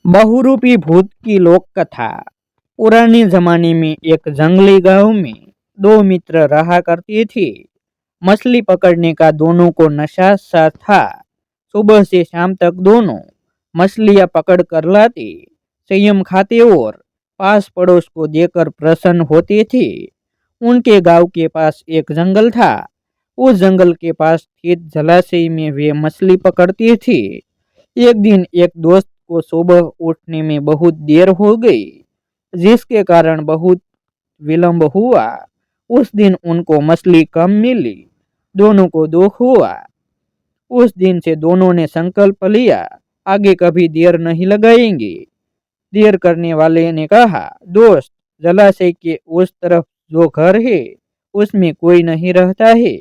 बहुरूपी भूत की लोक कथा। पुराने जमाने में एक जंगली गांव में दो मित्र रहा करते थे। मछली पकड़ने का दोनों को नशा सा था। सुबह से शाम तक दोनों मछलियां पकड़ कर लाते, संयम खाते और पास पड़ोस को देकर प्रसन्न होते थे। उनके गांव के पास एक जंगल था। उस जंगल के पास स्थित जलाशय में वे मछली पकड़ते थे। एक दिन एक दोस्त को सुबह उठने में बहुत देर हो गई, जिसके कारण बहुत विलंब हुआ। उस दिन उनको मछली कम मिली। दोनों को दुख हुआ। उस दिन से दोनों ने संकल्प लिया, आगे कभी देर नहीं लगाएंगे। देर करने वाले ने कहा, दोस्त, जलाशय के उस तरफ जो घर है उसमें कोई नहीं रहता है,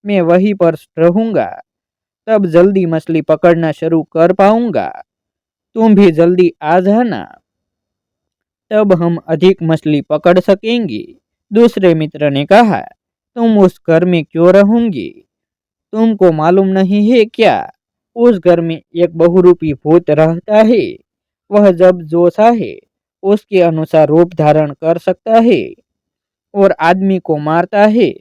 मैं वहीं पर रहूंगा, तब जल्दी मछली पकड़ना शुरू कर पाऊंगा। तुम भी जल्दी आ जाना, तब हम अधिक मछली पकड़ सकेंगे। दूसरे मित्र ने कहा, तुम उस घर में क्यों रहोगे? तुमको मालूम नहीं है क्या? उस घर में एक बहुरूपी भूत रहता है। वह जब जो चाहे उसके अनुसार रूप धारण कर सकता है और आदमी को मारता है।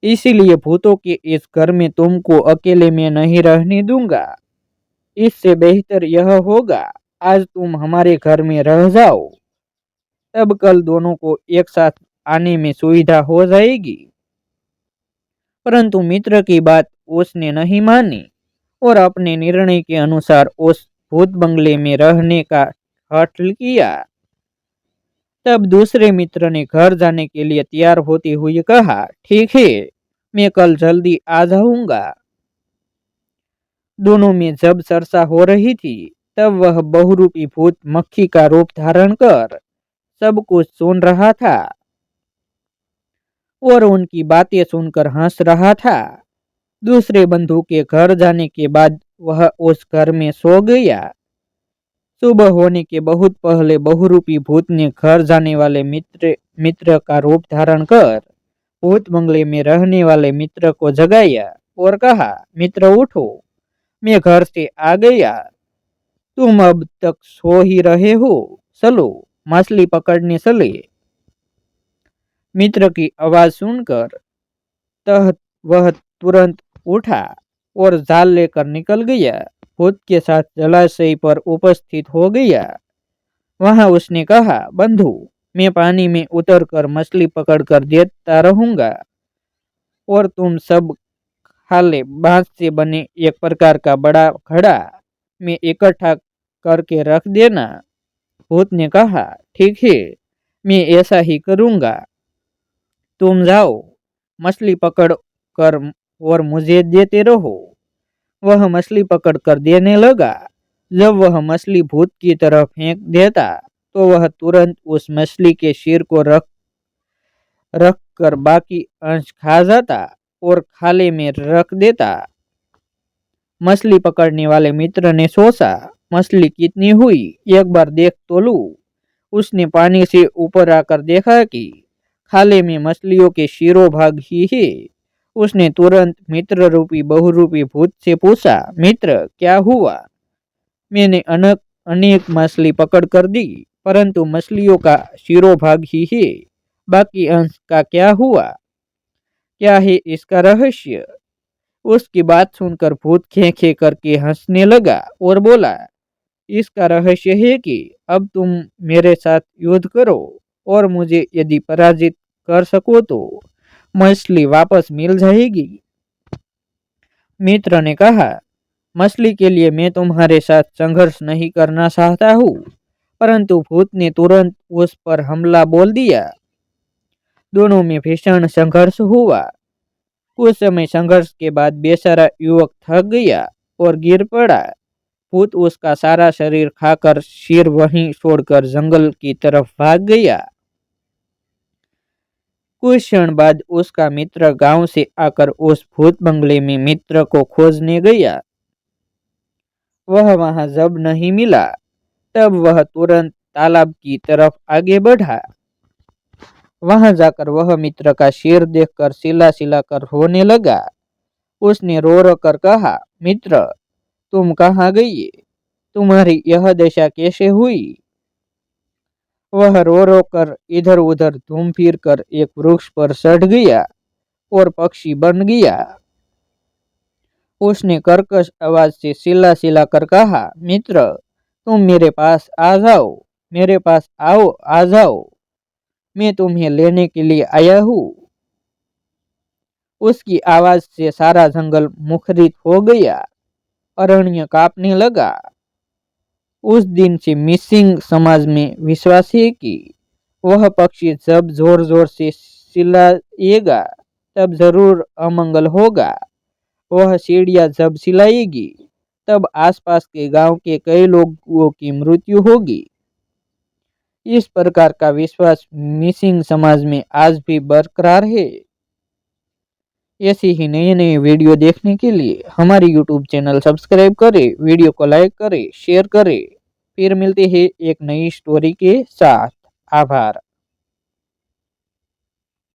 इसीलिए भूतों के इस घर में तुमको अकेले में नहीं रहने दूंगा। इससे बेहतर यह होगा, आज तुम हमारे घर में रह जाओ, तब कल दोनों को एक साथ आने में सुविधा हो जाएगी। परंतु मित्र की बात उसने नहीं मानी और अपने निर्णय के अनुसार उस भूत बंगले में रहने का हठ किया। तब दूसरे मित्र ने घर जाने के लिए तैयार होते हुए कहा, ठीक है, मैं कल जल्दी आ जाऊंगा। दोनों में जब चर्चा हो रही थी, तब वह बहुरूपी भूत मक्खी का रूप धारण कर सब कुछ सुन रहा था और उनकी बातें सुनकर हंस रहा था। दूसरे बंधु के घर जाने के बाद वह उस घर में सो गया। सुबह होने के बहुत पहले बहुरूपी भूत ने घर जाने वाले मित्र का रूप धारण कर भूत बंगले में रहने वाले मित्र को जगाया और कहा, मित्र उठो, मैं घर से आ गया। तुम अब तक सो ही रहे हो, चलो मछली पकड़ने चले। मित्र की आवाज सुनकर वह तुरंत उठा और जाल लेकर निकल गया। भूत के साथ जलाशय पर उपस्थित हो गया। वहां उसने कहा, बंधु, मैं पानी में उतरकर मछली पकड़कर देता रहूंगा और तुम सब खाले बांस से बने एक प्रकार का बड़ा घड़ा में इकट्ठा करके रख देना। भूत ने कहा, ठीक है, मैं ऐसा ही करूंगा। तुम जाओ, मछली पकड़ कर और मुझे देते रहो। वह मछली पकड़ कर देने लगा। जब वह मछली भूत की तरफ फेंक देता तो वह तुरंत उस मछली के सिर को रख कर बाकी अंश खा जाता और खाले में रख देता। मछली पकड़ने वाले मित्र ने सोचा, मछली कितनी हुई, एक बार देख तो लूं। उसने पानी से ऊपर आकर देखा कि खाले में मछलियों के शीरो भाग ही है। उसने तुरंत मित्र रूपी बहुरूपी भूत से पूछा, मित्र, क्या हुआ? मैंने अनेक मछली पकड़ कर दी, परंतु मछलियों का शीरो भाग ही है, बाकी अंश का क्या हुआ? क्या है इसका रहस्य? उसकी बात सुनकर भूत खे खे करके हंसने लगा और बोला, इसका रहस्य है कि अब तुम मेरे साथ युद्ध करो और मुझे यदि पराजित कर सको तो मछली वापस मिल जाएगी। मित्र ने कहा, मछली के लिए मैं तुम्हारे साथ संघर्ष नहीं करना चाहता हूँ। परंतु भूत ने तुरंत उस पर हमला बोल दिया। दोनों में भीषण संघर्ष हुआ। कुछ समय संघर्ष के बाद बेचारा युवक थक गया और गिर पड़ा। भूत उसका सारा शरीर खाकर सिर वहीं छोड़कर जंगल की तरफ भाग गया। कुछ क्षण बाद उसका मित्र गांव से आकर उस भूत बंगले में मित्र को खोजने गया। वह वहां जब नहीं मिला, तब वह तुरंत तालाब की तरफ आगे बढ़ा। वहां जाकर वह मित्र का सिर देखकर सिला सिला कर रोने लगा। उसने रो रो कर कहा, मित्र, तुम कहाँ गए? तुम्हारी यह दशा कैसे हुई? वह रो रो कर इधर उधर घूम फिर कर एक वृक्ष पर चढ़ गया और पक्षी बन गया। उसने कर्कश आवाज से चिल्ला चिल्ला कर कहा, मित्र, तुम मेरे पास आ जाओ, मेरे पास आओ, आ जाओ, मैं तुम्हें लेने के लिए आया हूँ। उसकी आवाज से सारा जंगल मुखरित हो गया, अरण्य कांपने लगा। उस दिन से मिसिंग समाज में विश्वास है कि वह पक्षी जब जोर जोर से चिल्लाएगा तब जरूर अमंगल होगा। वह चिड़िया जब चिल्लाएगी तब आसपास के गांव के कई लोगों की मृत्यु होगी। इस प्रकार का विश्वास मिसिंग समाज में आज भी बरकरार है। ऐसी ही नए नए वीडियो देखने के लिए हमारे यूट्यूब चैनल सब्सक्राइब करें, वीडियो को लाइक करें, शेयर करें। फिर मिलते हैं एक नई स्टोरी के साथ। आभार।